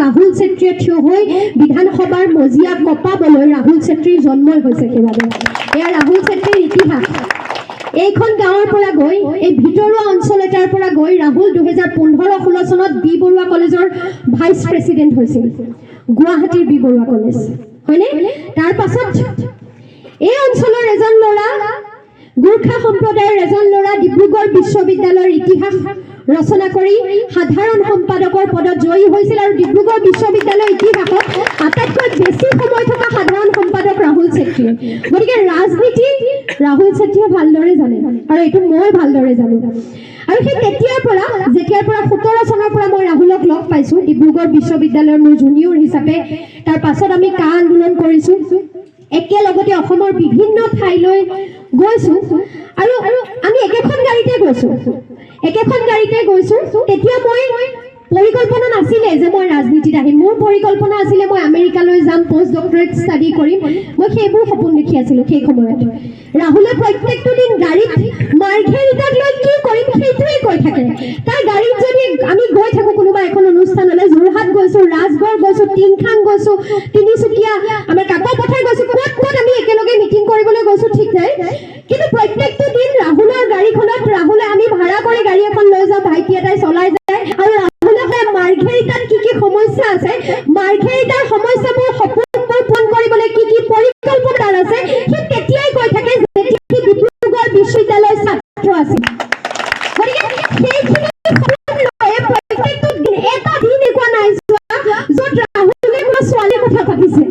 ৰাহুল চেত্ৰীয়ে থিয় হৈ বিধানসভাৰ মজিয়া কপাবলৈ ৰাহুল চেত্ৰীৰ জন্মই হৈছে সেইবাবে এয়া ৰাহুল চেত্ৰীৰ ইতিহাস এইখন গাঁৱৰ পৰা গৈ এই ভিতৰুৱা অঞ্চল এটাৰ পৰা গৈ ৰাহুল 2015-16 চনত বি বৰুৱা কলেজৰ ভাইচ প্ৰেছিডেণ্ট হৈছিল গুৱাহাটীৰ বি বৰুৱা কলেজ হয়নে তাৰ পাছত এই অঞ্চলৰ এজন ল'ৰা গোৰ্খা সম্প্ৰদায়ৰ এজন ল'ৰা ডিব্ৰুগড় বিশ্ববিদ্যালয়ৰ ইতিহাস ৰচনা কৰি সাধাৰণ সম্পাদকৰ পদত জয়ী হৈছিল আৰু ডিব্ৰুগড় বিশ্ববিদ্যালয়ৰ ইতিহাসত আটাইতকৈ বেছি সময় থকা সাধাৰণ সম্পাদক ৰাহুল চেত্ৰী গতিকে ৰাজনীতি ৰাহুল চেত্ৰীয়ে ভালদৰে জানে আৰু এইটো মই ভালদৰে জানো আৰু সেই যেতিয়াৰ পৰা 17 চনৰ পৰা মই ৰাহুলক লগ পাইছো ডিব্ৰুগড় বিশ্ববিদ্যালয়ৰ মোৰ জুনিয়ৰ হিচাপে তাৰ পাছত আমি কা আন্দোলন কৰিছো একেলগতে অসমৰ বিভিন্ন ঠাইলৈ গৈছো আৰু আমি একেখন গাড়ীতে গৈছো তেতিয়া মই পৰিকল্পনা নাছিলে যে মই ৰাজনীতিত আহিম মোৰ পৰিকল্পনা আছিলে মই আমেৰিকালৈ যাম পোষ্ট ডক্টৰেট ষ্টাডি কৰিম মই সেইবোৰ সপোন দেখি আছিলো সেই সময়ত ৰাহুলে প্ৰত্যেকটো দিন গাড়ীত মাৰ্ঘেৰিটাক লৈ কি কৰিম সেইটোৱে কৈ থাকে তাৰ গাড়ীত যদি আমি গৈ থাকো কোনোবা এখন অনুষ্ঠানলৈ যোৰহাট গৈছো ৰাজগড় গৈছো টিংখাং গৈছো তিনিচুকীয়া আমাৰ কাকপথাৰ গৈছো ক'ত আমি একেলগে মিটিং কৰিবলৈ গৈছো ঠিক নাই কিন্তু প্ৰত্যেকটো দিন ৰাহুলৰ গাড়ীখনত ৰাহুলে আমি ভাড়া কৰি গাড়ী এখন লৈ যাওঁ ভাইটি এটাই চলাই যায় আৰু মাৰ্ঘেৰিটাত কি সমস্যা আছে মাৰ্ঘেৰিটাৰ সমস্যাবোৰ সপোনবোৰ পূৰণ কৰিবলৈ কি পৰিকল্পনা আছে সি তেতিয়াই কৈ থাকে যেতিয়া ডিব্ৰুগড় বিশ্ববিদ্যালয়ৰ ছাত্ৰ আছিল গতিকে সেইখিনি প্ৰত্যেকটো দিন এটা দিন একোৱা নাই য'ত ৰাহুলে কোনো ছোৱালীৰ কথা পাতিছে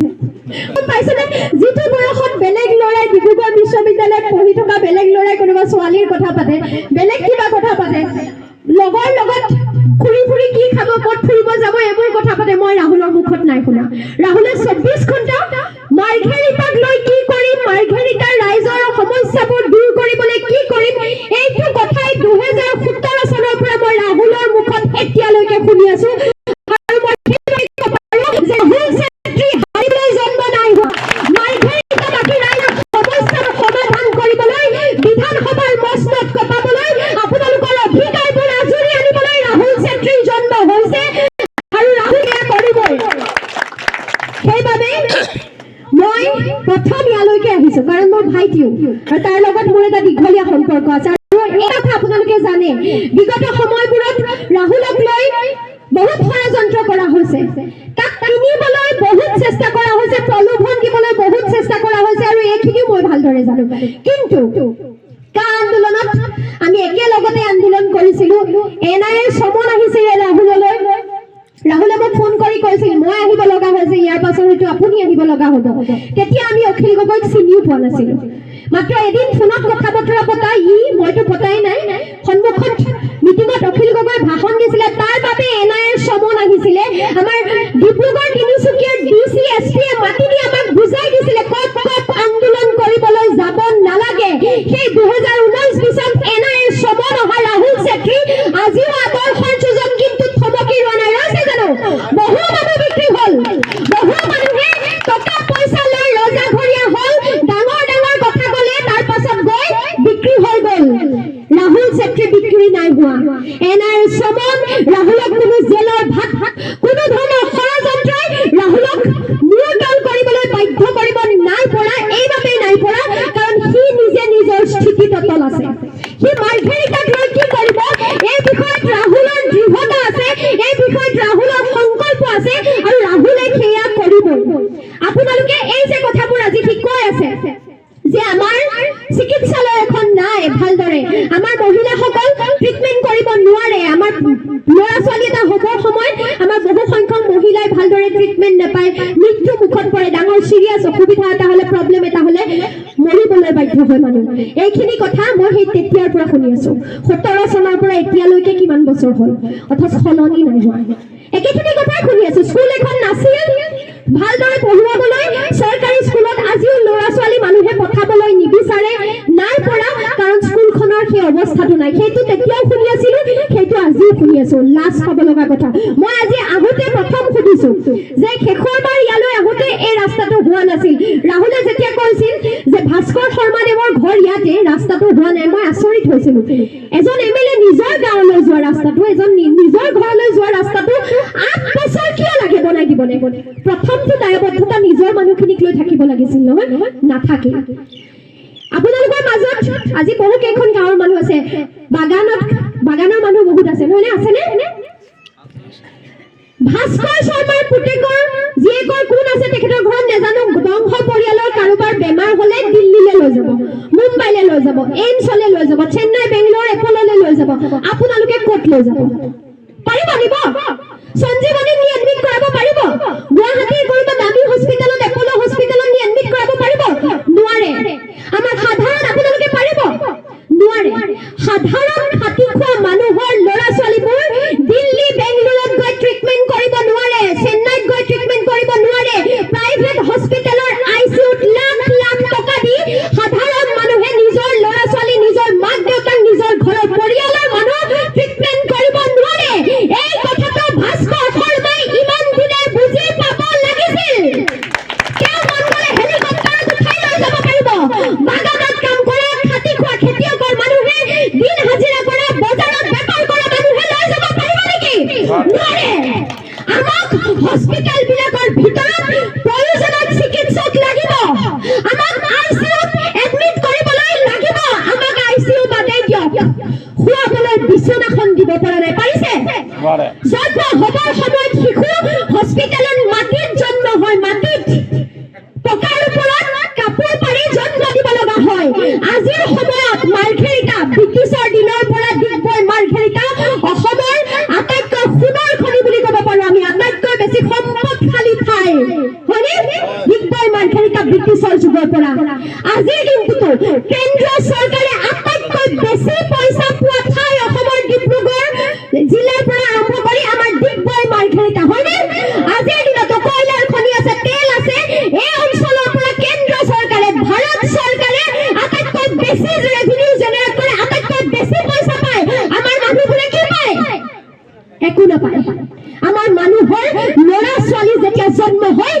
পাইছেনে যিটো বয়সত বেলেগ ল'ৰাই ডিব্ৰুগড় বিশ্ববিদ্যালয়ত পঢ়ি থকা বেলেগ ল'ৰাই কোনোবা ছোৱালীৰ কথা পাতে বেলেগ কিবা কথা পাতে লগৰ লগত ফুৰি কি খাব ক'ত ফুৰিব যাব এইবোৰ কথা পাতে মই ৰাহুলৰ মুখত নাই শুনা ৰাহুলে 24 ঘণ্টা মাৰ্ঘেৰিটাক লৈ কি কৰিম মাৰ্ঘেৰিটাৰ ৰাইজৰ সমস্যাবোৰ দূৰ কৰিবলৈ কি কৰিম এইটো কথাই 2017 চনৰ পৰা মই ৰাহুলৰ মুখত এতিয়ালৈকে শুনি আছো আৰু মই যে ৰাহুল চেত্ৰী হাৰিবলৈ জন্ম নাই হোৱা মাৰ্ঘেৰিটাবাসী ৰাইজৰ সমস্যাৰ সমাধান কৰিবলৈ বিধানসভাৰ মস্তত কপাবলৈ আপোনালোকৰ অধিকাৰবোৰ আজৰি আনিবলৈ ৰাহুল চেত্ৰীৰ জন্ম হৈছে আৰু ৰাহুল এয়া কৰিবই সেইবাবে মই প্ৰথম ইয়ালৈকে আহিছো কাৰণ মোৰ ভাইটিও আৰু তাৰ লগত মোৰ এটা দীঘলীয়া সম্পৰ্ক আছে আৰু এই কথা আপোনালোকে জানে বিগত সময়বোৰত ৰাহুলক লৈ বহুত ষড়যন্ত্ৰ কৰা হৈছে তাক কিনিবলৈ বহুত চেষ্টা কৰা হৈছে প্ৰলোভন দিবলৈ বহুত চেষ্টা কৰা হৈছে আৰু এইখিনিও মই ভালদৰে জানো কিন্তু কা আন্দোলনত আমি একেলগতে আন্দোলন কৰিছিলো এনআইএৰ সমন আহিছিল ৰাহুলে মোক ফোন কৰি কৈছিল মই আহিব লগা হৈছে ইয়াৰ পাছত হয়তো আপুনি আহিব লগা হ'ব তেতিয়া আমি অখিল গগৈক চিনিও পোৱা নাছিলো মাত্ৰ এদিন ফোনত কথা বতৰা পতা মইতো পতাই নাই সন্মুখত মিটিঙত অখিল গগৈ ভাষণ দিছিলে তাৰ বাবে এনআইএৰ সমন আহিছিলে আমাৰ ডিব্ৰুগড় তিনিচুকীয়াৰ ডিচি এছপিয়ে মাতি নি আমাক বুজাই দিছিলে ক'ত আন্দোলন কৰিবলৈ যাব নালাগে সেই 2019 এনআইএৰ সমন অহা ৰাহুল চেত্ৰী আজিও আদৰ্শৰ যোজন কিন্তু থমকি ৰোৱা নাই আছে জানো বহু মানুহ বিক্ৰী হ'ল বহু মানুহে টকা পইচা লৈ ৰজাঘৰীয়া হ'ল ডাঙৰ কথা ক'লে তাৰ পাছত গৈ বিক্ৰী হৈ গ'ল ৰাহুল চেত্ৰী বিক্ৰী নাই হোৱা এনআইএৰ সমন ৰাহুলক কোনো জেলৰ ভাত কোনো ধৰণৰ ষড়যন্ত্ৰই ৰাহুলক নিয়ন্ত্ৰণ কৰিবলৈ বাধ্য কৰিব নাই পৰা এইবাবেই নাই পৰা কাৰণ সি নিজে নিজৰ স্থিতিত অটল আছে সি মাৰ্ঘেৰিটাক লৈ কি কৰিব এই বিষয়ত ৰাহুলৰ দৃঢ়তা আছে এই বিষয়ত ৰাহুলৰ সংকল্প আছে আৰু ৰাহুলে সেয়া কৰিবই আপোনালোকে এই যে কথাবোৰ আজি ঠিক কৈ আছে যে আমাৰ চিকিৎসালয় এখন নাই ভালদৰে আমাৰ মহিলাসকল ট্ৰিটমেণ্ট কৰিব নোৱাৰে আমাৰ ল'ৰা ছোৱালী এটা হ'বৰ সময়ত আমাৰ বহু সংখ্যক মহিলাই ভালদৰে ট্ৰিটমেণ্ট নাপায় মৃত্যু মুখত পৰে ডাঙৰ চিৰিয়াছ অসুবিধা এটা হ'লে প্ৰব্লেম এটা হ'লে মৰিবলৈ বাধ্য হয় মানুহ এইখিনি কথা মই সেই তেতিয়াৰ পৰা শুনি আছো 17 চনৰ পৰা এতিয়ালৈকে কিমান বছৰ হ'ল অথচ সলনি নাই হোৱা একেখিনি কথাই শুনি আছো স্কুল এখন নাছিল ভালদৰে পঢ়ুৱাবলৈ চৰকাৰী স্কুলত আজিও ল'ৰা ছোৱালী মানুহে পঠাবলৈ নিবিচাৰে নাই পৰা কাৰণ স্কুলখনৰ সেই অৱস্থাটো নাই সেইটো তেতিয়াও শুনি আছিলো সেইটো আজিও শুনি আছো লাজ পাব লগা কথা মই আজি আহোঁতে প্ৰথম সুধিছো যে শেষৰবাৰ ইয়ালৈ আহোঁতে এই ৰাস্তাটো হোৱা নাছিল ৰাহুলে যেতিয়া কৈছিল যে ভাস্কৰ শৰ্মাদেৱৰ ঘৰ ইয়াতে ৰাস্তাটো হোৱা নাই মই আচৰিত হৈছিলো এজন এমএলএ নিজৰ গাঁৱলৈ যোৱা ৰাস্তাটো এজন নিজৰ ঘৰলৈ যোৱা ৰাস্তাটো 8 বছৰ কিয় লাগে দিবনে প্ৰথমটো দায়বদ্ধতা নিজৰ মানুহখিনিক লৈ থাকিব লাগিছিল নহয় নাথাকে আপোনালোকৰ মাজত আজি বহু কেইখন গাঁৱৰ মানুহ আছে বাগানৰ মানুহ বহুত আছে নহয় নে আছেনে ভাস্কৰ শৰ্মাৰ পুতেকৰ জীয়েকৰ কোন আছে তেখেতৰ ঘৰত নেজানো বংশ পৰিয়ালৰ কাৰোবাৰ বেমাৰ হলে দিল্লীলৈ লৈ যাব মুম্বাইলৈ লৈ যাব এইমছলৈ লৈ যাব চেন্নাই বেংগলোৰ এপললৈ লৈ যাব আপোনালোকে ক'ত লৈ যাব পাৰিব নিব সঞ্জীৱনী নি এডমিট কৰাব পাৰিব গুৱাহাটীৰ কোনোবা দামী হস্পিটেলত এপলো হস্পিটেলত নি এডমিট কৰাব পাৰিব নোৱাৰে আমাৰ সাধাৰণ আপোনালোকে পাৰিব নোৱাৰে সাধাৰণ খাতি খোৱা মানুহৰ ল'ৰা ছোৱালীবোৰ দিল্লী বেংগলোৰত গৈ ট্ৰিটমেন্ট কৰিব নোৱাৰে চেন্নাইত গৈ ট্ৰিটমেন্ট কৰিব নোৱাৰে প্ৰাইভেট হস্পিটেলৰ আইচিইউত লাখ লাখ টকা দি সাধাৰণ মানুহে নিজৰ ল'ৰা ছোৱালী নিজৰ মাক দেউতাক নিজৰ ঘৰৰ পৰিয়ালৰ মানুহ ট্ৰিটমেন্ট কৰিব নোৱাৰে এই কথাটো ভাস্কৰ শৰ্মাই ইমান দিনে বুজি পাব লাগিছিল তেওঁ মন গ'লে হেলিকপ্টাৰত উঠাই লৈ যাব পাৰিব বাগানত কাম কৰা খাতি খোৱা খেতিয়কৰ মানুহে দিন হাজিৰা কৰা বজাৰত বেপাৰ কৰা মানুহে লৈ যাব পাৰিব নেকি নোৱাৰে আমাক হস্পিটেল বিলাকৰ ভিতৰত প্ৰয়োজনীয় চিকিৎসক লাগিব আমাক আইচিইউত এডমিট কৰিবলৈ লাগিব আমাক আইচিইউ বাদে দিয়ক খুৱাবলৈ বিছনাখন দিব পৰা নাই পাৰিছে জন্ম হবৰ সময়ত শিশু হস্পিটেলত মাটিত জন্ম হয় মাটিত পকাৰ ওপৰত কাপোৰ পাৰি জন্ম দিব লগা হয় আজিৰ সময়ত মাৰ্ঘেৰিটা ব্ৰিটিছৰ দিনৰ পৰা ডিগবৈ মাৰ্ঘেৰিটা অসমৰ আটাইতকৈ সোণৰ খনি বুলি ক'ব পাৰোঁ আমি আটাইতকৈ বেছি সম্পদশালী ঠাই হয়নে ডিগবৈ মাৰ্ঘেৰিটা ব্ৰিটিছৰ যুগৰ পৰা আজিৰ দিনটোতো কেন্দ্ৰীয় চৰকাৰে আটাইতকৈ বেছি পইচা পোৱা ঠাই অসমৰ ডিব্ৰুগড় জিলাৰ পৰা আৰম্ভ কৰি আমাৰ ডিগবৈ মাৰ্ঘেৰিটা হয়নে আজিৰ দিনতো কয়লাৰ খনি আছে তেল আছে এই অঞ্চলৰ পৰা কেন্দ্ৰীয় চৰকাৰে ভাৰত চৰকাৰে আটাইতকৈ বেছি ৰেভিনিউ জেনেৰেট কৰে আটাইতকৈ বেছি পইচা পায় আমাৰ মানুহবোৰে কি পায় একো নাপায় আমাৰ মানুহৰ ল'ৰা ছোৱালী যেতিয়া জন্ম হয়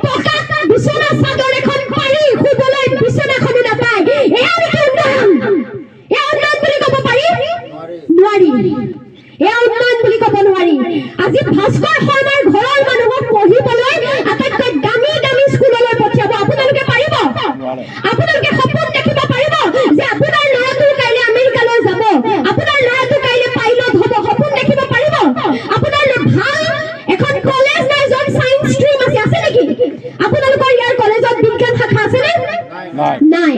টকা বিছনা চাদৰ এখন পাৰি শুবলৈ বিছনাখনো নাপায় এয়া নেকি উন্নয়ন এয়া উন্নয়ন বুলি ক'ব পাৰি নোৱাৰি এয়া উন্নয়ন বুলি ক'ব নোৱাৰি আজি ভাস্কৰ শৰ্মাৰ ঘৰৰ মানুহক পঢ়িবলৈ আটাইতকৈ দামী দামী স্কুললৈ পঠিয়াব আপোনালোকে পাৰিব আপোনালোকে সপোন দেখিব পাৰিব যে আপোনাৰ ল'ৰাটো কাইলৈ আমেৰিকালৈ যাব আপোনাৰ ল'ৰাটো কাইলৈ পাইলট হ'ব সপোন দেখিব পাৰিব আপোনাৰ ভাল এখন কলেজ নাই য'ত সায়েন্স ষ্ট্ৰীম আছে নেকি আপোনালোকৰ ইয়াৰ কলেজত বিজ্ঞান শাখা আছেনে নাই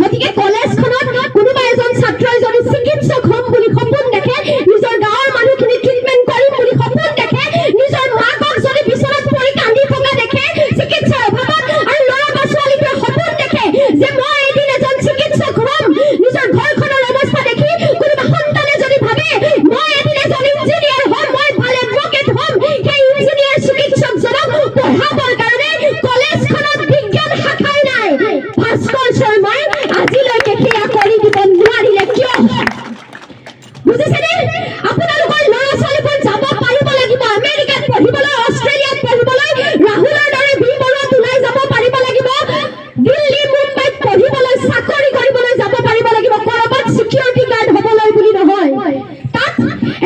গতিকে কলেজখনত কোনোবা এজন ছাত্ৰই যদি চিকিৎসক হ'ম বুলি সপোন দেখে নিজৰ গাঁৱৰ মানুহখিনি ট্ৰিটমেন্ট কৰিম বুলি সপোন দেখে নিজৰ মাকক যদি বিচনাত পৰি কান্দি থকা দেখে চিকিৎসাৰ অভাৱত আৰু ল'ৰা বা ছোৱালীটোৱে সপোন দেখে যে মই এদিন এজন চিকিৎসক হ'ম নিজৰ ঘৰখনৰ অৱস্থা দেখি কোনোবা সন্তানে যদি ভাবে মই এদিন এজন ইঞ্জিনিয়াৰ হ'ম মই ভাল এডভোকেট হ'ম সেই ইঞ্জিনিয়াৰ চিকিৎসকজনক পঢ়াবৰ কাৰণে কলেজখনত বিজ্ঞান শাখাই নাই ভাস্কৰ শৰ্মাই আজিলৈকে সেয়া কৰি দিব নোৱাৰিলে কিয় বুজিছেনে আপোনালোকৰ ল'ৰা ছোৱালীবোৰ যাব পাৰিব লাগিব আমেৰিকাত পঢ়িবলৈ অষ্ট্ৰেলিয়াত পঢ়িবলৈ ৰাহুলৰ দৰে বিমলত ওলাই যাব পাৰিব লাগিব দিল্লী মুম্বাইত পঢ়িবলৈ চাকৰি কৰিবলৈ যাব পাৰিব লাগিব ক'ৰবাত চিকিউৰিটি গাৰ্ড হ'বলৈ বুলি নহয় তাত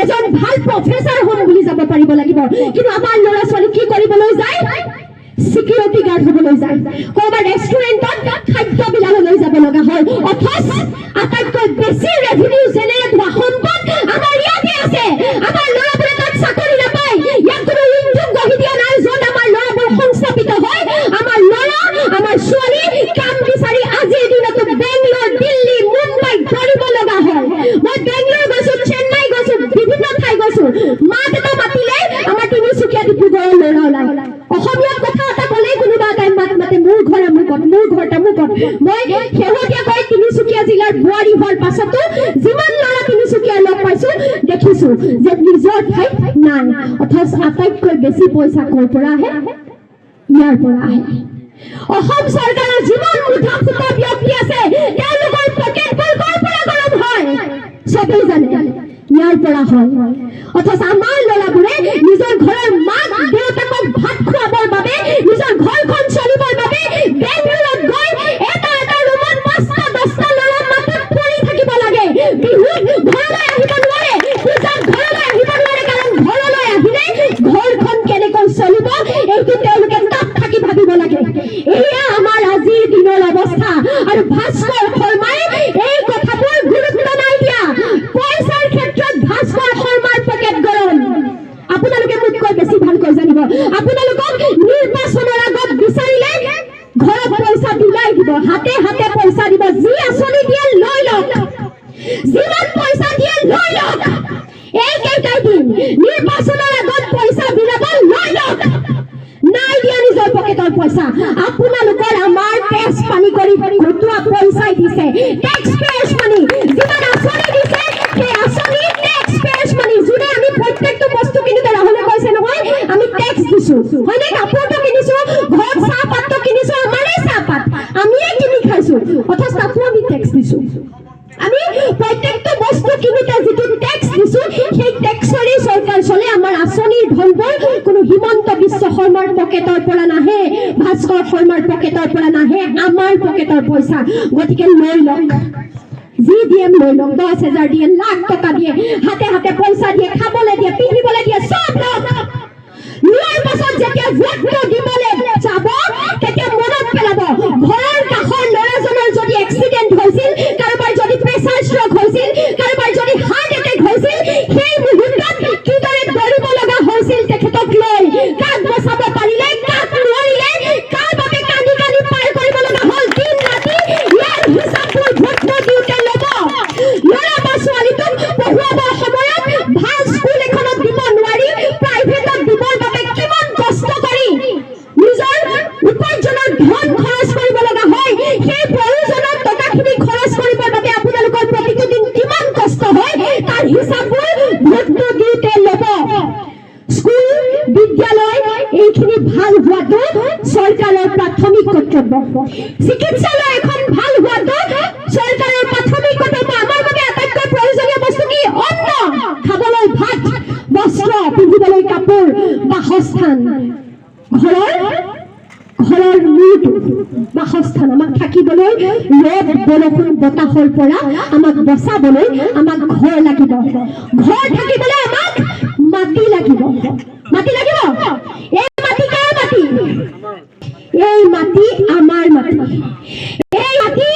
এজন ভাল প্ৰফেচাৰ হ'ম বুলি যাব পাৰিব লাগিব কিন্তু আমাৰ ল'ৰা ছোৱালী কি কৰিবলৈ যায় চিকিউৰিটি গাৰ্ড হ'বলৈ যায় ক'ৰবাত ৰেষ্টুৰেণ্টত খাদ্য বিলাবলৈ যাব লগা হয় অথচ আটাইতকৈ বেছি ৰেভিনিউ জেনেৰেট হোৱা সম্পদ আমাৰ ইয়াতে আছে আমাৰ ল'ৰাবোৰে তাত চাকৰি নাপায় ইয়াত কোনো উদ্যোগ গঢ়ি দিয়া নাই য'ত আমাৰ ল'ৰাবোৰ সংস্থাপিত হয় আমাৰ ল'ৰা আমাৰ ছোৱালী কাম বিচাৰি আজিৰ দিনতো বেংগলোৰ দিল্লী মুম্বাই দৌৰিব লগা হয় মই বেংগলোৰ গৈছোঁ চেন্নাই গৈছোঁ বিভিন্ন ঠাই গৈছোঁ মাক এটা মাতিলে আমাৰ তিনিচুকীয়া ডিব্ৰুগড়ৰ ল'ৰা ওলাই অসমীয়াত কথা এটা ক'লেই কোনোবা এটাই মাত মাতে মোৰ ঘৰ আমুকত মোৰ ঘৰ তামুকত মই শেহতীয়াকৈ তিনিচুকীয়া জিলাৰ বোৱাৰী হোৱাৰ পাছতো যিমান ল'ৰা তিনিচুকীয়া লগ পাইছোঁ দেখিছোঁ যে নিজৰ ঠাইত নাই অথচ আটাইতকৈ বেছি পইচা ক'ৰ পৰা আহে ইয়াৰ পৰা আহে অসম চৰকাৰৰ যিমান মুঠা ফুটা ব্যক্তি আছে তেওঁলোকৰ পকেটবোৰ ক'ৰ পৰা গৰম হয় চবেই জানে ইয়াৰ পৰা হয় অথচ আমাৰ ল'ৰাবোৰে নিজৰ ঘৰৰ মাক দেউতাকক ভাত খুৱাবৰ বাবে নিজৰ ঘৰখন চলিবৰ বাবে বেংগলোৰত গৈ এটা ৰুমত 5-10টা ল'ৰা মাটিত পৰি থাকিব লাগে বিহুত ঘৰলৈ আহিব নোৱাৰে পূজাত ঘৰলৈ আহিব নোৱাৰে কাৰণ ঘৰলৈ আহিলে ঘৰখন কেনেকৈ চলিব এইটো তেওঁলোকে তাত থাকি ভাবিব লাগে। এয়া আমাৰ আজিৰ দিনৰ অৱস্থা। আৰু ভাস্কৰ শৰ্মাই এই কথাবোৰ গুৰুত্ব নাই দিয়া। পইচাৰ ক্ষেত্ৰত ভাস্কৰ শৰ্মাৰ পকেট গৰম। আপোনালোকে মোতকৈ বেছি ভালকৈ জানিব। আপোনালোকক নিৰ্বাচনৰ আগত বিচাৰিলে ঘৰত পইচা বিলাই দিব, হাতে হাতে পইচা দিব। যি আঁচনি দিয়ে লৈ লওক, যিমান পইচা দিয়ে লৈ লওক। এইকেইটাই দিন নিৰ্বাচনৰ আগত পইচা বিলাব লৈ লওক। নাই দিয়া নিজৰ পকেটৰ পইচা। আপোনালোকৰ আমাৰ টেক্স পানি কৰি ঘটোৱা পইচাই দিছে, টেক্স পেয়াৰ্ছ মানি। যিমান আঁচনি দিছে সেই আঁচনি টেক্স পেয়াৰ্ছ মানি। যোনে আমি প্ৰত্যেকটো বস্তু কিনোতে ৰাহুলে কৈছে নহয় আমি টেক্স দিছো, হয়নে? কাপোৰটো কিনিছো, ঘৰত চাহপাতটো কিনিছো, আমাৰে চাহপাত আমিয়ে কিনি খাইছো, অথচ তাতো আমি টেক্স দিছো। আমি প্ৰত্যেকটো বস্তু কিনোতে যিটো টেক্স দিছো সেই টেক্সৰে চৰকাৰ চলে। আমাৰ আঁচনিৰ ধনবোৰ কোনো হিমন্ত বিশ্ব শৰ্মাৰ পকেটৰ পৰা নাহে, ভাস্কৰ শৰ্মাৰ পকেটৰ পৰা নাহে, আমাৰ পকেটৰ পইচা। গতিকে লৈ লওক, যি দিয়ে লৈ লওক। 10,000 দিয়ে, লাখ টকা দিয়ে, হাতে হাতে পইচা দিয়ে, খাবলৈ দিয়ে, পিন্ধিবলৈ দিয়ে, চব লওক। লোৱাৰ পাছত যেতিয়া ভোটটো দিবলৈ যাব তেতিয়া মনত পেলাব ঘৰৰ কাষৰ ল'ৰাজনৰ যদি এক্সিডেণ্ট হৈছিল, কাৰোবাৰ যদি প্ৰেছাৰ ষ্ট্ৰক হৈছিল, কাৰোবাৰ যদি হাৰ্ট এটেক হৈছিল, সেই মুহূৰ্তত কিদৰে দৌৰিব লগা হৈছিল তেখেতক লৈ, কাক বচাব পাৰিলে, কাক নোৱাৰিলে, কাৰ বাবে কান্দি কান্দি পাৰ কৰিব লগা হ'ল দিন ৰাতি, ইয়াৰ হিচাপবোৰ ভোটটো দিওঁতে ল'ব। ল'ৰা বা ছোৱালীটোক পঢ়ুৱাবৰ সময়ত ভাল স্কুল এখনত দিব নোৱাৰি প্ৰাইভেটত দিবৰ বাবে কিমান কষ্ট কৰি নিজৰ উপাৰ্জনৰ ধন খৰচ কৰিব লগা হয়। সেই প্ৰয়োজনৰ টকাখিনি খৰচ কৰিবৰ বাবে আপোনালোকৰ প্ৰতিটো দিন কিমান কষ্ট হয় তাৰ হিচাপবোৰ ভোটটো দিওঁতে ল'ব। স্কুল বিদ্যালয় এইখিনি ভাল হোৱাটো চৰকাৰৰ প্ৰাথমিক কৰ্তব্য। চিকিৎসালয় এখন ভাল হোৱাটো চৰকাৰৰ প্ৰাথমিক কৰ্তব্য। আমাৰ বাবে আটাইতকৈ প্ৰয়োজনীয় বস্তু কি? অন্ন, খাবলৈ ভাত, বস্ত্ৰ, পিন্ধিবলৈ কাপোৰ, বাসস্থান। ঘৰৰ মূৰটো বাসস্থান। আমাক থাকিবলৈ ৰ'দ বৰষুণ বতাহৰ পৰা আমাক বচাবলৈ আমাক ঘৰ লাগিব। ঘৰ থাকিবলৈ আমাক মাটি লাগিব। মাটি লাগিব। এই মাটি কাৰ মাটি? এই মাটি আমাৰ মাটি। এই মাটি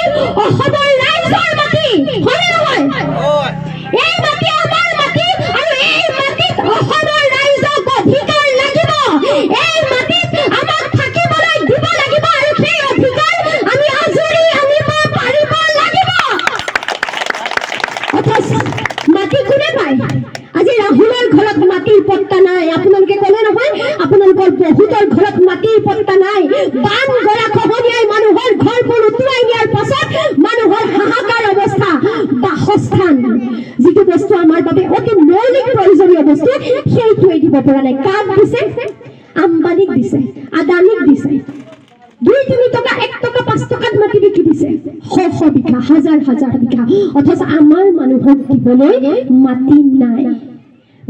অসমৰ ৰাইজৰ মাটি, হয়নে নহয়? এই মাটি আমাৰ মাটি আৰু এই মাটিত অসমৰ ৰাইজক অধিকাৰ লাগিব। এই মাটিত আমাক থাকিবলৈ দিব লাগিব আৰু সেই অধিকাৰ আমি আজৰি আনিব পাৰিব লাগিব। অথচ মাটি কোনে পায়? আজি ৰাহুলৰ ঘৰত মাটিৰ পট্টা নাই। আপোনালোকে ক'লে নহয় আপোনালোকৰ বহুতৰ ঘৰত মাটিৰ পট্টা নাই। বান গৰা খহনীয়াই মানুহৰ ঘৰবোৰ উটুৱাই নিয়াৰ পাছত মানুহৰ হাহাকাৰ অৱস্থা। বাসস্থান যিটো বস্তু আমাৰ বাবে অতি মৌলিক প্ৰয়োজনীয় বস্তু সেইটোৱে দিব পৰা নাই। কাক দিছে? আম্বানীক দিছে, আদানীক দিছে। 2-3 টকা, 1 টকা, 5 টকাত মাটি বিকি দিছে, শ বিঘা, হাজাৰ বিঘা। অথচ আমাৰ মানুহক দিবলৈ মাটি নাই।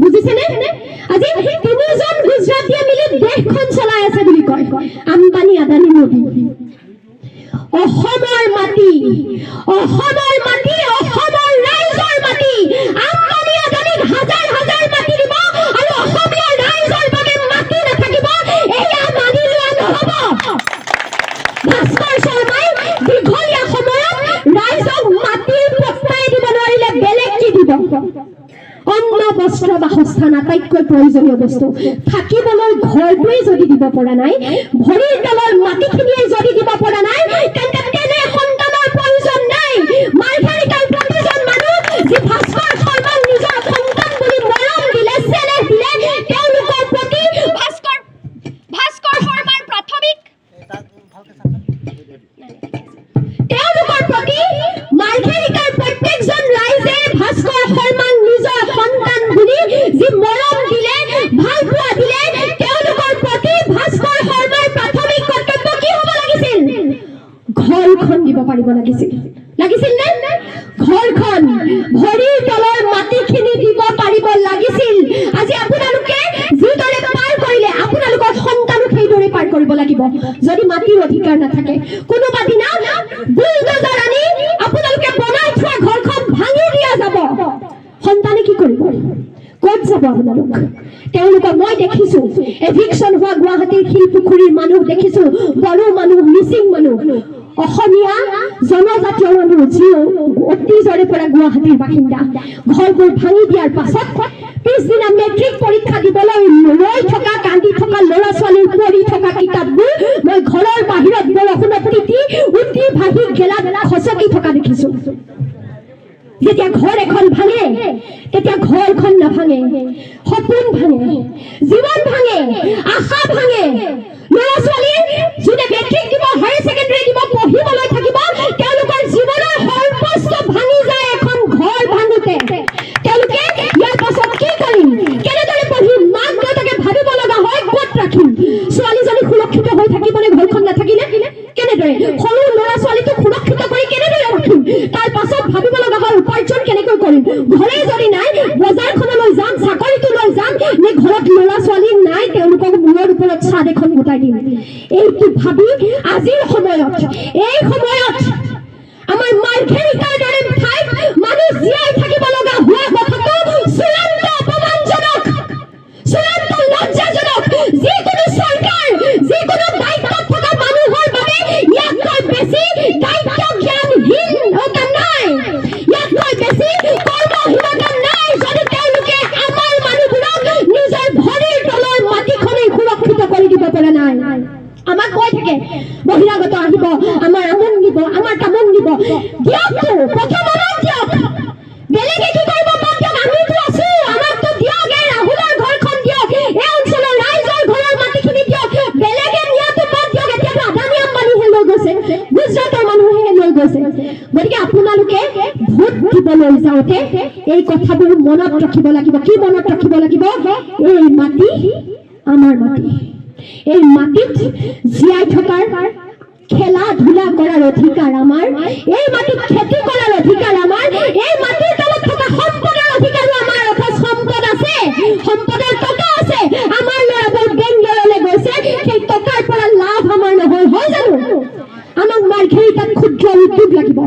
বুজিছেনে? আজি 3জন গুজৰাটীয়ে মিলি দেশখন চলাই আছে বুলি কয়। আম্বানী, আদানী, মোদী। অসমৰ মাটি, অসমৰ মাটি, অসমৰ ৰাইজৰ মাটি। আম্বানী আদানীক হাজাৰ মাটি দিব আৰু অসমীয়া ৰাইজৰ বাবে মাটি নাথাকিব, এয়া মানি লোৱা নহ'ব। ভাস্কৰ শৰ্মাই দীঘলীয়া সময়ত ৰাইজক মাটিৰ পট্টাই দিব নোৱাৰিলে বেলেগ কি দিব? অন্ন, বস্ত্ৰ, বাসস্থান আটাইতকৈ প্ৰয়োজনীয় বস্তু। থাকিবলৈ ঘৰটোৱেই যদি দিব পৰা নাই, ভৰিৰ তলৰ মাটিখিনিয়ে যদি দিব পৰা নাই, তেন্তে তেনে সন্তানৰ প্ৰয়োজন নাই। মাৰ্ঘেৰিটাৰ প্ৰতিজন মানুহ যি ভাস্কৰ শৰ্মাক নিজৰ সন্তান বুলি মৰম দিলে, চেনেহ দিলে, তেওঁলোকৰ প্ৰতি ভাস্কৰ শৰ্মাৰ প্ৰাথমিক তেওঁলোকৰ প্ৰতি মাৰ্ঘেৰিটাৰ প্ৰত্যেকজন ৰাইজে ভাস্কৰ শৰ্মাক নিজৰ সন্তান বুলি যি মৰম দিলে, ভাল পোৱা দিলে, তেওঁলোকৰ প্ৰতি ভাস্কৰ শৰ্মাৰ প্ৰাথমিক কৰ্তব্য কি হ'ব লাগিছিল? ঘৰখন দিব পাৰিব লাগিছিল। লাগিছিল নে? ঘৰখন, ভৰিৰ তলৰ মাটিখিনি দিব পাৰিব লাগিছিল। আজি আপোনালোকে যিদৰে পাৰ কৰিলে আপোনালোকৰ সন্তানক সেইদৰে পাৰ কৰিব লাগিব। যদি মাটিৰ অধিকাৰ নাথাকে, কোনোবা দিনা বুলডোজাৰ আনি আপোনালোকে বনাই থোৱা ঘৰখন ভাঙি দিয়া যাব, সন্তানে কি কৰিব? ক'ত ক'ত যাব আপোনালোক তেওঁলোকক মই দেখিছোঁ এভিকশ্যন হোৱা গুৱাহাটীৰ শিলপুখুৰীৰ মানুহ দেখিছোঁ বড়ো মানুহ মিচিং মানুহ অসমীয়া জনজাতীয় মানুহ যি অতীজৰে পৰা গুৱাহাটীৰ বাসিন্দা ঘৰবোৰ ভাঙি দিয়াৰ পাছত পিছদিনা মেট্ৰিক পৰীক্ষা দিবলৈ ৰৈ থকা কান্দি থকা ল'ৰা ছোৱালীৰ পঢ়ি থকা কিতাপবোৰ মই ঘৰৰ বাহিৰত বৰষুণত তিতি উঠি ভাগি গেলাত খচকি থকা দেখিছোঁ যেতিয়া ঘৰ এখন ভাঙে তেতিয়া ঘৰখন নাভাঙে সপোন ভাঙে জীৱন ভাঙে আশা ভাঙে ল'ৰা ছোৱালীৰ যোনে মেট্ৰিক দিব হায়াৰ ছেকেণ্ডেৰী দিব পঢ়িবলৈ থাকিব তেওঁলোকৰ জীৱনৰ সৰ্বস্ব ভাঙি যায় এখন ঘৰ ভাঙোতে তেওঁলোকে ইয়াৰ পাছত কি কৰিম কেনেদৰে পঢ়িম মাক দেউতাকে ভাবিব লগা হয় ক'ত ৰাখিম ছোৱালীজনী সুৰক্ষিত হৈ থাকিবনে ঘৰখন নাথাকিলে কেনেদৰে সৰু ল'ৰা ছোৱালীটোক সুৰক্ষিত কৰি কেনেদৰে ৰাখিম তাৰ পাছত ভাবিব লগা হয় উপাৰ্জন কেনেকৈ কৰিম ঘৰে যদি নাই বজাৰখনলৈ যাম চাকৰিটো লৈ যাম নে ঘৰত ল'ৰা ছোৱালী নাই তেওঁলোকক মূৰৰ ওপৰত ছাদ এখন গোটাই দিম এইটো ভাবি আজিৰ সময়ত এই সময়ত আমাৰ মাৰ্ঘেৰিটাৰ দৰে ঠাইত মানুহ জীয়াই থাকিব লগা হোৱা কথাটো চূড়ান্ত অপমানজনক চূড়ান্ত লজ্জাজনক যিকোনো চৰকাৰ যিকোনো দায়িত্বত থকা মানুহৰ বাবে ইয়াতকৈ বেছি দায়িত্ব জ্ঞানহীন নাই ইয়াতকৈ বেছি কৰ্মহীনতা নাই যদি তেওঁলোকে আমাৰ মানুহবোৰক নিজৰ ভৰিৰ তলৰ মাটিখনেই সুৰক্ষিত কৰি দিব পৰা নাই আমাক কৈ থাকে বহিৰাগত আহিব আমাৰ আমন নিব আমাৰ তামোল নিব দিয়কতো প্ৰথম আমাক দিয়ক বেলেগে কি কৰিব দিয়ক আমিতো আছো আমাকতো দিয়ক এই ৰাহুলৰ ঘৰখন দিয়ক এই অঞ্চলৰ ৰাইজৰ ঘৰৰ মাটিখিনি দিয়ক বেলেগে নিয়াটো দিয়ক এতিয়াতো আদানী আম্বানীহে লৈ গৈছে গুজৰাটৰ মানুহে লৈ গৈছে গতিকে আপোনালোকে ভোট দিবলৈ যাওঁতে এই কথাবোৰ মনত ৰাখিব লাগিব কি মনত ৰাখিব লাগিব এই মাটি আমাৰ মাটি এই মাটিত জীয়াই থকাৰ খেলা ধূলা কৰাৰ অধিকাৰ আমাৰ এই মাটিত খেতি কৰাৰ অধিকাৰ আমাৰ এই মাটিৰ তলত থকা সম্পদৰ অধিকাৰো আমাৰ অৰ্থাৎ সম্পদ আছে সম্পদৰ টকা আছে আমাৰ ল'ৰাবোৰ বেংগলৰলৈ গৈছে সেই টকাৰ পৰা লাভ আমাৰ নহয় হয় জানো আমাক মাৰ্ঘেৰিটাত ক্ষুদ্ৰ উদ্যোগ লাগিব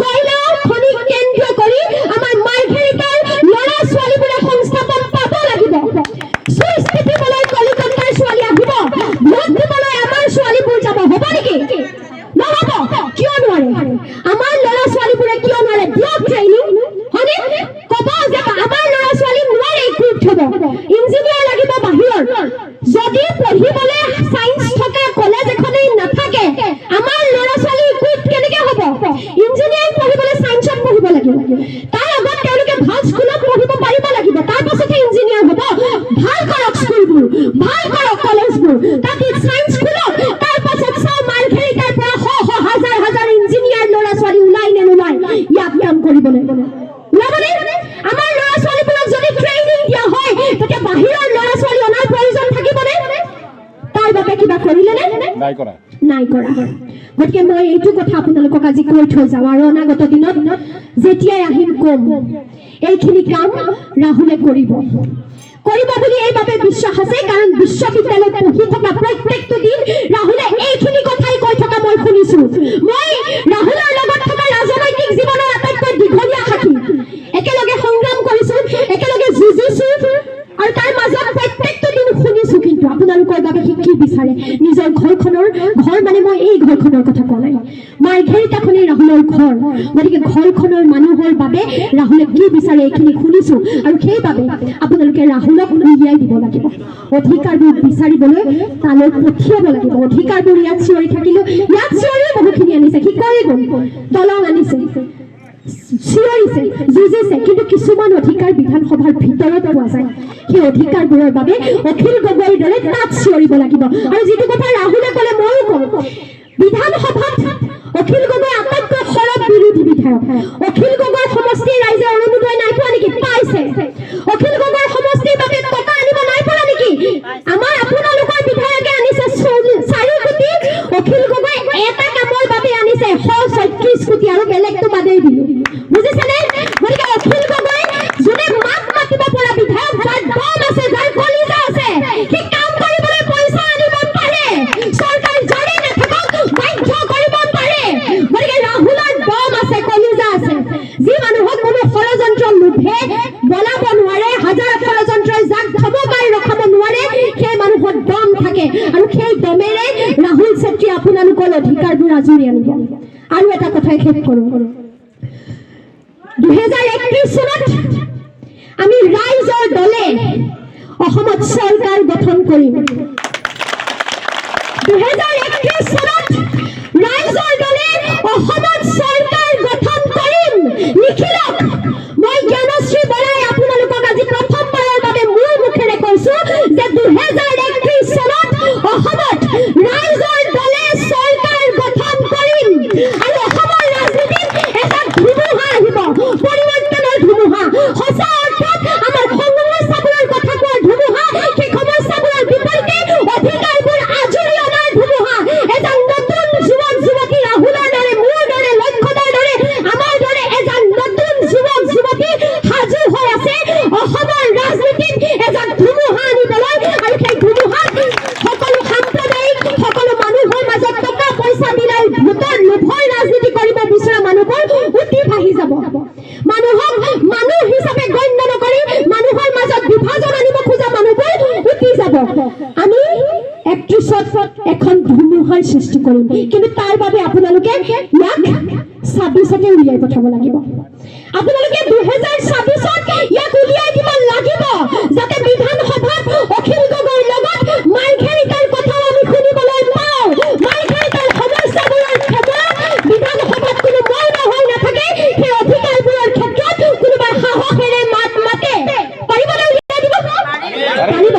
কয়লা খনি কেন্দ্ৰ কৰি আমাৰ মাৰ্ঘেৰিটাৰ ল'ৰা ছোৱালীবোৰে সংস্থাপন পাব লাগিব চুইচ টিপিবলৈ কলিকতাৰ ছোৱালী আহিব ভোট দিবলৈ আমাৰ ছোৱালীবোৰ যাব হ'ব নেকি নহ'ব কিয় নোৱাৰে আমাৰ ল'ৰা ছোৱালীবোৰে কিয় নোৱাৰে দিয়ক ট্ৰেইনিং হয়নে ক'ব যে আমাৰ ল'ৰা ছোৱালী নোৱাৰে ইকুইপড হ'ব ইঞ্জিনিয়াৰ লাগিব বাহিৰৰ যদি পঢ়িবলৈ চায়েন্স থকা কলেজ এখনেই নাথাকে আমাৰ ল'ৰা ছোৱালী ইকুইপড কেনেকৈ হ'ব ইঞ্জিনিয়াৰিং পঢ়িবলৈ চায়েন্সত পঢ়িব লাগিব তাৰ আগত তেওঁলোকে ভাল স্কুলত পঢ়িব পাৰিব লাগিব তাৰ পাছতহে ইঞ্জিনিয়াৰ হ'ব ভাল কৰক স্কুলবোৰ ভাল কৰক কলেজবোৰ তাত চায়েন্স স্কুলত তাৰ পাছত চাওঁ মাৰ্ঘেৰিটাৰ পৰা হাজাৰ হাজাৰ ইঞ্জিনিয়াৰ ল'ৰা ছোৱালী ওলাই নে নোলাই ইয়াত কাম কৰিবলৈ ওলাবনে আমাৰ ল'ৰা ছোৱালীবোৰক যদি ট্ৰেইনিং দিয়া হয় তেতিয়া বাহিৰৰ ল'ৰা ছোৱালী অনাৰ প্ৰয়োজন থাকিবনে তাৰ বাবে কিবা কৰিলেনে নাই কৰা গতিকে মই এইটো কথা আপোনালোকক আজি কৈ থৈ যাওঁ আৰু অনাগত দিনত যেতিয়াই আহিম কম এইখিনি কাম ৰাহুলে কৰিব বুলি এইভাবে বিশ্বাস আছে কাৰণ বিশ্ববিদ্যালয়ত পঢ়ি থকা প্ৰত্যেকটো দিন ৰাহুলে এইখিনি কথাই কৈ থকা মই শুনিছো মই ৰাহুলৰ লগত থকা ৰাজনৈতিক জীৱনৰ আটাইতকৈ দীঘলীয়া সাথী একেলগে সংগ্ৰাম কৰিছো একেলগে যুঁজিছো আৰু তাৰ মাজত প্ৰত্যেকটো দিন শুনিছো কিন্তু আপোনালোকৰ বাবে কি বিচাৰে নিজৰ ঘৰখনৰ ঘৰ মানে মই এই ঘৰখনৰ কথা কোৱা নাই মাৰ্ঘেৰিটাখনেই ৰাহুলৰ ঘৰ গতিকে ঘৰখনৰ মানুহৰ বাবে ৰাহুলে কি বিচাৰে এইখিনি শুনিছো আৰু সেইবাবে আপোনালোকে ৰাহুলক উলিয়াই দিব লাগিব অধিকাৰবোৰ বিচাৰিবলৈ তালৈ পঠিয়াব লাগিব অধিকাৰবোৰ ইয়াত চিঞৰি থাকিলেও ইয়াত চিঞৰিও বহুখিনি আনিছে কি কৰি গ'ল দলং আনিছে চিঞৰিছে যুঁজিছে কিন্তু কিছুমান অধিকাৰ বিধানসভাৰ ভিতৰত পোৱা যায় সেই অধিকাৰবোৰৰ বাবে অখিল গগৈৰ দৰে তাত চিঞৰিব লাগিব আৰু যিটো কথা ৰাহুলে ক'লে ময়ো কওঁ বিধানসভাত অখিল গগৈ আটাইতকৈ সৰব বিৰোধী বিধায়ক অখিল গগৈৰ সমষ্টিৰ ৰাইজে অৰুণোদয় নাই পোৱা নেকি পাইছে অখিল গগৈৰ সমষ্টিৰ বাবে টকা আনিব নাই পৰা নেকি আমাৰ আপোনালোকৰ বিধায়কে আনিছে 4 কোটি অখিল গগৈ এটা কামৰ বাবে আনিছে 136 কোটি আৰু বেলেগটো বাদেই দিলো বুজিছেনে গতিকে অখিল গগৈ যোনে মাত মাতিব পৰা বিধায়ক যাৰ দম আছে যাৰ কলিজা আছে সি কাম কৰিবলৈ পইচা আনিব পাৰে চৰকাৰ জৰে নাথাকক বাধ্য কৰিব পাৰে গতিকে ৰাহুলৰ দম আছে কলিজা আছে যি মানুহক কোনো ষড়যন্ত্ৰ লোভে বলাব নোৱাৰে হাজাৰ ষড়যন্ত্ৰ আপোনালোকৰ অধিকাৰবোৰ আজৰি আনিব। আৰু এটা কথাই শেষ কৰোঁ, 2031 চনত আমি ৰাইজৰ দলে অসমত চৰকাৰ গঠন কৰিম। 2031 চনত ৰাইজৰ দলে অসমত চৰকাৰ গঠন কৰিম। লিখি লওক, মই জ্ঞানশ্ৰী বৰাই আপোনালোকক আজি প্ৰথমবাৰৰ বাবে মোৰ মুখেৰে কৈছো যে 2031 চনত অসমত ৰাইজৰ দলে চৰকাৰ গঠন কৰিম। আৰু অসমৰ ৰাজনীতিত এটা ধুমুহা আহিব, পৰিৱৰ্তনৰ ধুমুহা। সঁচা অৰ্থত আমাৰ সমস্যাবোৰৰ কথা কোৱাৰ ধুমুহা, সেই সমস্যাবোৰৰ বিপৰীতে অধিকাৰবোৰ আজৰি অনাৰ ধুমুহা। এজন নতুন যুৱক যুৱতী ৰাহুলৰ দৰে, মোৰ দৰে, লক্ষ্যদাৰ দৰে, আমাৰ দৰে এজন নতুন যুৱক যুৱতী সাজু হৈ আছে অসমৰ ৰাজনীতিত এজন ধুমুহা আনিবলৈ। আৰু সেই ধুমুহাত সকলো সাম্প্ৰদায়িক, সকলো মানুহৰ মাজত টকা পইচা মিলাই ভোটৰ লোভৰ ৰাজনীতি কৰিব বিচৰা মানুহবোৰ উঠি ভাহি যাব। মানুহক মানুহ হিচাপে গণ্য নকৰি মানুহৰ মাজত বিভাজন আনিব খোজা মানুহবোৰ উঠি যাব। আমি 31ত এখন ধুমুহাৰ সৃষ্টি কৰিম, কিন্তু তাৰ বাবে আপোনালোকে ইয়াক 26তে উলিয়াই পঠাব লাগিব। আপোনালোকে 2026ত ইয়াক উলিয়াই দিব লাগিব, যাতে বিধানসভাত অখিল গগৈৰ লগত মাৰ্ঘেৰিটাৰ কথাও আমি শুনিবলৈ পাওঁ। মাৰ্ঘেৰিটাৰ সমস্যাবোৰৰ ক্ষেত্ৰত বিধানসভাত কোনো মৌন হৈ নাথাকে, সেই অধিকাৰবোৰৰ ক্ষেত্ৰত কোনোবাই সাহসেৰে মাত মাতে। পাৰিবনে উলিয়াই দিব? পাৰিব।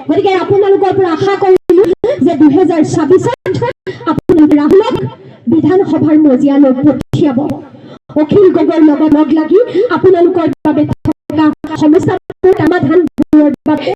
গতিকে আপোনালোকৰ পৰা আশা কৰিলো যে 2026ত আপোনালোকে ৰাহুলক বিধানসভাৰ মজিয়ালৈ পঠিয়াব। অখিল গগৈৰ লগত লগ লাগি আপোনালোকৰ বাবে থকা সমস্যাবোৰ সমাধানবোৰৰ বাবে